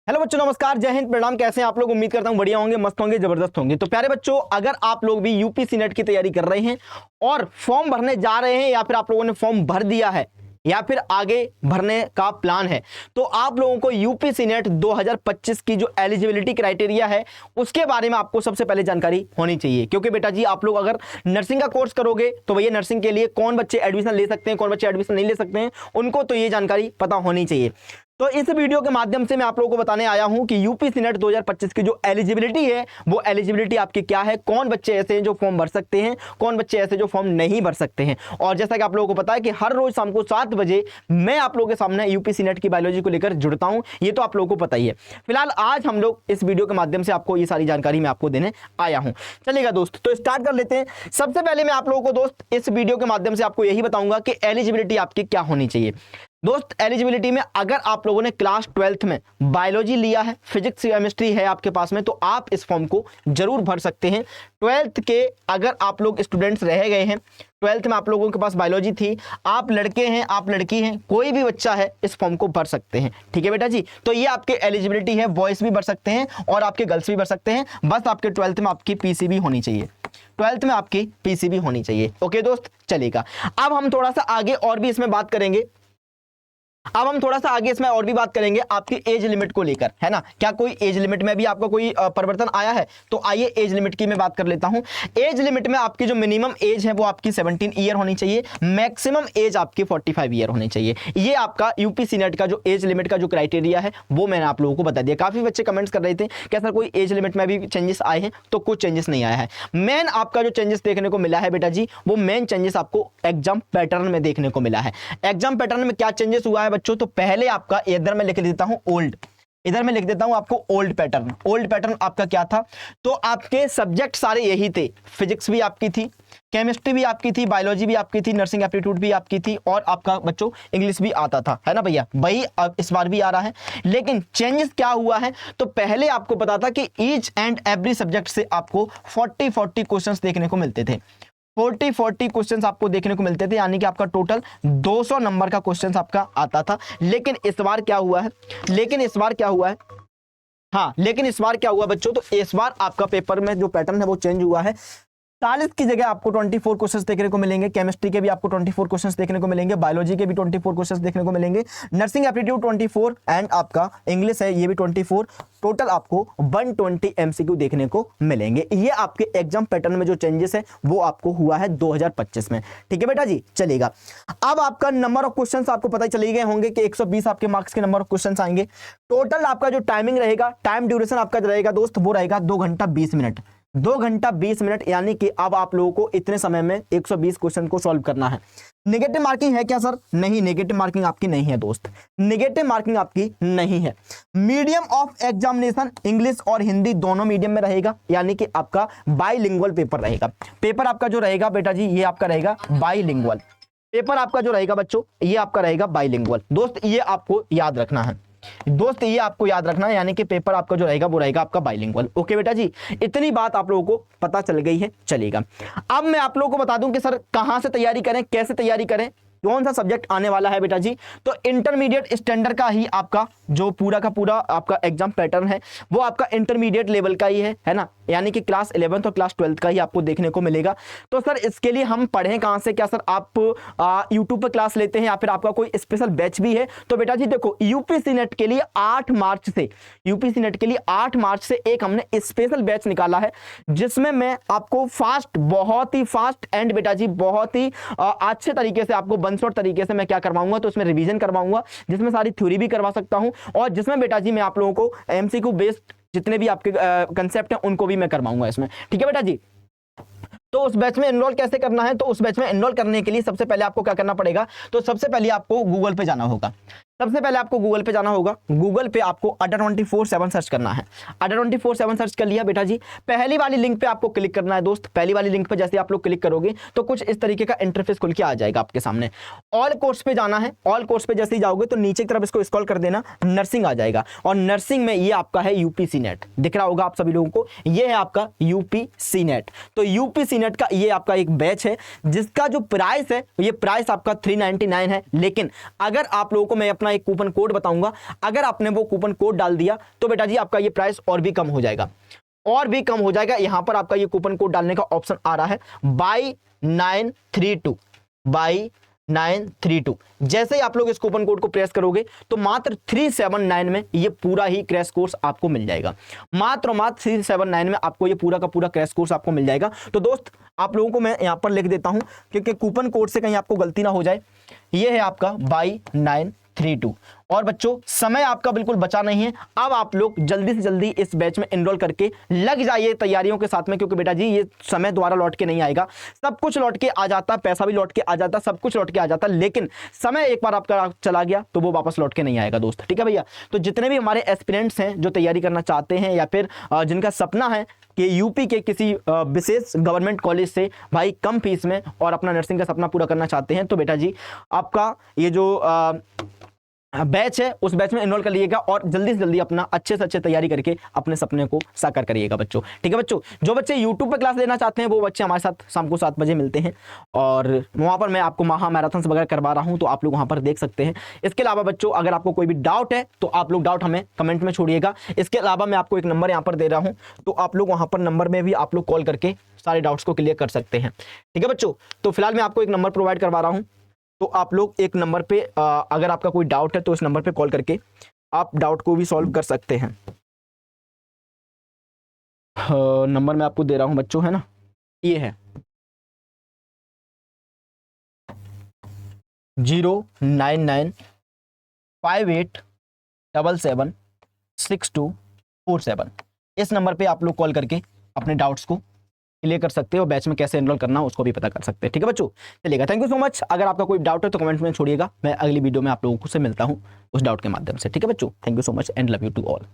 Hello बच्चों, नमस्कार, जय हिंद, प्रणाम। कैसे हैं आप लोग? उम्मीद करता हूं बढ़िया होंगे, मस्त होंगे, जबरदस्त होंगे। तो प्यारे बच्चों, अगर आप लोग भी यूपीसी नेट की तैयारी कर रहे हैं और फॉर्म भरने जा रहे हैं, या फिर आप लोगों ने फॉर्म भर दिया है या फिर आगे भरने का प्लान है, तो आप लोगों को यूपीसी नेट 2025 की जो एलिजिबिलिटी क्राइटेरिया है उसके बारे में आपको सबसे पहले जानकारी होनी चाहिए। क्योंकि बेटा जी, आप लोग अगर नर्सिंग का कोर्स करोगे तो भैया नर्सिंग के लिए कौन बच्चे एडमिशन ले सकते हैं, कौन बच्चे एडमिशन नहीं ले सकते हैं, उनको तो ये जानकारी पता होनी चाहिए। तो इस वीडियो के माध्यम से मैं आप लोगों को बताने आया हूं कि यूपीसी नेट 2025 की जो एलिजिबिलिटी है वो एलिजिबिलिटी आपकी क्या है, कौन बच्चे ऐसे हैं जो फॉर्म भर सकते हैं, कौन बच्चे ऐसे जो फॉर्म नहीं भर सकते हैं। और जैसा कि आप लोगों को पता है कि हर रोज शाम को 7 बजे मैं आप लोगों के सामने यूपीसी नेट की बायोलॉजी को लेकर जुड़ता हूं, ये तो आप लोगों को पता ही है। फिलहाल आज हम लोग इस वीडियो के माध्यम से आपको ये सारी जानकारी मैं आपको देने आया हूं। चलिएगा दोस्त, तो स्टार्ट कर लेते हैं। सबसे पहले मैं आप लोगों को दोस्त इस वीडियो के माध्यम से आपको यही बताऊंगा कि एलिजिबिलिटी आपकी क्या होनी चाहिए। दोस्त, एलिजिबिलिटी में अगर आप लोगों ने क्लास 12th में बायोलॉजी लिया है, फिजिक्स केमिस्ट्री है आपके पास में, तो आप इस फॉर्म को जरूर भर सकते हैं। 12th के अगर आप लोग स्टूडेंट्स रह गए हैं, 12th में आप लोगों के पास बायोलॉजी थी, आप लड़के हैं, आप लड़की हैं, कोई भी बच्चा है इस फॉर्म को भर सकते हैं। ठीक है बेटा जी, तो ये आपके एलिजिबिलिटी है। बॉयज भी भर सकते हैं और आपके गर्ल्स भी भर सकते हैं। बस आपके 12th में आपकी पीसीबी होनी चाहिए, 12th में आपकी पीसीबी होनी चाहिए। ओके दोस्त, चलेगा। अब हम थोड़ा सा आगे और भी इसमें बात करेंगे। अब हम थोड़ा सा आगे इसमें और भी बात करेंगे आपकी एज लिमिट को लेकर, है ना। क्या कोई एज लिमिट में भी आपका कोई परिवर्तन आया है? तो आइए एज लिमिट की मैं बात कर लेता हूं। एज लिमिट में आपकी जो मिनिमम एज है वो आपकी 17 ईयर होनी चाहिए, मैक्सिमम एज आपकी 45 ईयर होनी चाहिए। ये आपका यूपीसी नेट का जो एज लिमिट का जो क्राइटेरिया है वो मैंने आप लोगों को बता दिया। काफी बच्चे कमेंट्स कर रहे थे क्या सर कोई एज लिमिट में भी चेंजेस आए हैं? तो कुछ चेंजेस नहीं आया है। मेन आपका जो चेंजेस देखने को मिला है बेटा जी, वो मेन चेंजेस आपको एग्जाम पैटर्न में देखने को मिला है। एग्जाम पैटर्न में क्या चेंजेस हुआ है बच्चों? तो पहले आपका इधर मैं लिख देता हूं ओल्ड, इधर मैं लिख देता हूं आपको ओल्ड पैटर्न। ओल्ड पैटर्न आपका क्या था? तो आपके सब्जेक्ट सारे यही थे। फिजिक्स भी आपकी थी, केमिस्ट्री भी आपकी थी, बायोलॉजी भी आपकी थी, नर्सिंग एप्टीट्यूड भी आपकी थी, और आपका बच्चों इंग्लिश भी आता था, है ना भैया। वही अब इस बार भी आ रहा है। लेकिन चेंजेस क्या हुआ है? तो पहले आपको पता था कि ईच एंड एवरी सब्जेक्ट से आपको 40 क्वेश्चंस देखने को मिलते थे। 40 क्वेश्चंस आपको देखने को मिलते थे, यानी कि आपका टोटल 200 नंबर का क्वेश्चंस आपका आता था। लेकिन इस बार क्या हुआ है? लेकिन इस बार क्या हुआ बच्चों? तो इस बार आपका पेपर में जो पैटर्न है वो चेंज हुआ है। 40 की जगह आपको 24 क्वेश्चंस देखने को मिलेंगे। केमिस्ट्री के भी आपको 24 क्वेश्चंस देखने को मिलेंगे, बायोलॉजी के भी 24 क्वेश्चंस देखने को मिलेंगे, नर्सिंग एप्टीट्यूड 24 एंड आपका इंग्लिश है ये भी 24। टोटल आपको 120 एमसीक्यू देखने को मिलेंगे। ये आपके एग्जाम पैटर्न में जो चेंजेस है वो आपको हुआ है 2025 में। ठीक है बेटा जी, चलेगा। अब आपका नंबर ऑफ क्वेश्चंस आपको पता ही चले गए होंगे कि 120 आपके मार्क्स के नंबर ऑफ क्वेश्चंस आएंगे। टोटल आपका जो टाइमिंग रहेगा, टाइम ड्यूरेशन आपका रहेगा दोस्त, वो रहेगा 2 घंटा 20 मिनट। 2 घंटा 20 मिनट, यानी कि अब आप लोगों को इतने समय में 120 क्वेश्चन को सॉल्व करना है। नेगेटिव मार्किंग है क्या सर? नहीं, नेगेटिव मार्किंग आपकी नहीं है दोस्त, नेगेटिव मार्किंग आपकी नहीं है। मीडियम ऑफ एग्जामिनेशन इंग्लिश और हिंदी दोनों मीडियम में रहेगा, यानी कि आपका बाइलिंगुअल पेपर रहेगा। पेपर आपका जो रहेगा बेटा जी, ये आपका रहेगा बाइलिंगुअल पेपर। आपका जो रहेगा बच्चों, ये आपका रहेगा बाइलिंगुअल। दोस्त ये आपको याद रखना है, दोस्त ये आपको याद रखना है, यानी कि पेपर आपका जो रहेगा वो रहेगा आपका बाइलिंगुअल। ओके बेटा जी, इतनी बात आप लोगों को पता चल गई है, चलेगा। अब मैं आप लोगों को बता दूं कि सर कहां से तैयारी करें, कैसे तैयारी करें, कौन सा सब्जेक्ट आने वाला है बेटा जी। तो इंटरमीडिएट स्टैंडर्ड का ही आपका जो पूरा का पूरा आपका एग्जाम पैटर्न है वो आपका इंटरमीडिएट लेवल का ही है ना, यानी कि क्लास 11th और क्लास 12th का ही आपको देखने को मिलेगा। तो सर इसके लिए हम पढ़ें कहां से? क्या सर आप यूट्यूब पर क्लास लेते हैं या फिर आपका कोई स्पेशल बैच भी है? तो बेटा जी देखो, यूपीसी नेट के लिए 8 मार्च से एक हमने स्पेशल बैच निकाला है, जिसमें मैं आपको बहुत ही फास्ट एंड बेटा जी बहुत ही अच्छे तरीके से आपको वन शॉट तरीके से मैं क्या करवाऊंगा, तो इसमें रिवीजन करवाऊंगा, जिसमें सारी थ्योरी भी करवा सकता हूं, और जिसमें बेटा जी मैं आप लोगों को एमसीक्यू बेस्ड जितने भी आपके कंसेप्ट हैं उनको भी मैं करवाऊंगा इसमें। ठीक है बेटा जी। तो उस बैच में एनरोल कैसे करना है? तो उस बैच में एनरोल करने के लिए सबसे पहले आपको क्या करना पड़ेगा? तो सबसे पहले आपको गूगल पे जाना होगा। गूगल पे आपको अड्डा 24/7 सर्च करना है। अड्डा 24/7 सर्च कर लिया बेटा जी, पहली वाली लिंक पे आपको क्लिक करना है दोस्त। पहली वाली लिंक पे जैसे आप लोग क्लिक करोगे तो कुछ इस तरीके का इंटरफेस खुल के आ जाएगा आपके सामने। ऑल कोर्स पे जाना है। ऑल कोर्स पे जैसे ही जाओगे तो नीचे की तरफ इसको स्क्रॉल कर देना, नर्सिंग आ जाएगा, और नर्सिंग में ये आपका है यूपीसी नेट, दिख रहा होगा आप सभी लोगों को, ये है आपका यूपीसी नेट। तो यूपीसी नेट का ये आपका एक बैच है जिसका जो प्राइस है ये प्राइस आपका 399 है। लेकिन अगर आप लोगों को मैं अपना अपना एक कूपन कोड बताऊंगा, अगर आपने वो कूपन कोड डाल दिया तो बेटा जी आपका ये प्राइस और भी कम हो जाएगा, और भी कम हो जाएगा। यहां पर आपका ये कूपन कोड डालने का ऑप्शन आ रहा है बाई 932, बाई 932। जैसे ही आप लोग इस कूपन कोड को प्रेस करोगे तो मात्र 379 में ये पूरा ही क्रैश कोर्स आपको मिल जाएगा, मात्र 379 में आपको ये पूरा का पूरा क्रैश कोर्स आपको मिल जाएगा। तो दोस्त आप लोगों को मैं यहां पर लिख देता हूं क्योंकि कूपन कोड से कहीं आपको गलती ना हो जाए। ये है आपका बाई 932। और बच्चों समय आपका बिल्कुल बचा नहीं है, अब आप लोग जल्दी से जल्दी इस बैच में एनरोल करके लग जाइए तैयारियों के साथ में, क्योंकि बेटा जी ये समय दोबारा लौट के नहीं आएगा। सब कुछ लौट के आ जाता, पैसा भी लौट के आ जाता, सब कुछ लौट के आ जाता, लेकिन समय एक बार आपका चला गया तो वो वापस लौट के नहीं आएगा दोस्त, ठीक है भैया। तो जितने भी हमारे एस्पिरेंट्स हैं जो तैयारी करना चाहते हैं या फिर जिनका सपना है कि यूपी के किसी विशेष गवर्नमेंट कॉलेज से भाई कम फीस में और अपना नर्सिंग का सपना पूरा करना चाहते हैं, तो बेटा जी आपका ये जो बैच है उस बैच में एनरोल कर लीजिएगा और जल्दी से जल्दी अपना अच्छे से अच्छे तैयारी करके अपने सपने को साकार करिएगा बच्चों, ठीक है बच्चों। जो बच्चे यूट्यूब पे क्लास लेना चाहते हैं वो बच्चे हमारे साथ शाम को 7 बजे मिलते हैं और वहां पर मैं आपको महा मैराथन वगैरह करवा रहा हूं, तो आप लोग वहां पर देख सकते हैं। इसके अलावा बच्चों अगर आपको कोई भी डाउट है तो आप लोग डाउट हमें कमेंट में छोड़िएगा। इसके अलावा मैं आपको एक नंबर यहाँ पर दे रहा हूँ, तो आप लोग वहां पर नंबर में भी आप लोग कॉल करके सारे डाउट्स को क्लियर कर सकते हैं, ठीक है बच्चों। तो फिलहाल मैं आपको एक नंबर प्रोवाइड करवा रहा हूँ, तो आप लोग एक नंबर पे अगर आपका कोई डाउट है तो इस नंबर पे कॉल करके आप डाउट को भी सॉल्व कर सकते हैं। नंबर मैं आपको दे रहा हूं बच्चों, है ना, ये है 09958776247। इस नंबर पे आप लोग कॉल करके अपने डाउट्स को क्लियर कर सकते हो, बैच में कैसे एनरोल करना है उसको भी पता कर सकते हैं, ठीक है बच्चों। चलिएगा, थैंक यू सो मच। अगर आपका कोई डाउट है तो कमेंट में छोड़िएगा, मैं अगली वीडियो में आप लोगों से मिलता हूं उस डाउट के माध्यम से, ठीक है बच्चों। Thank you so much and love you to all.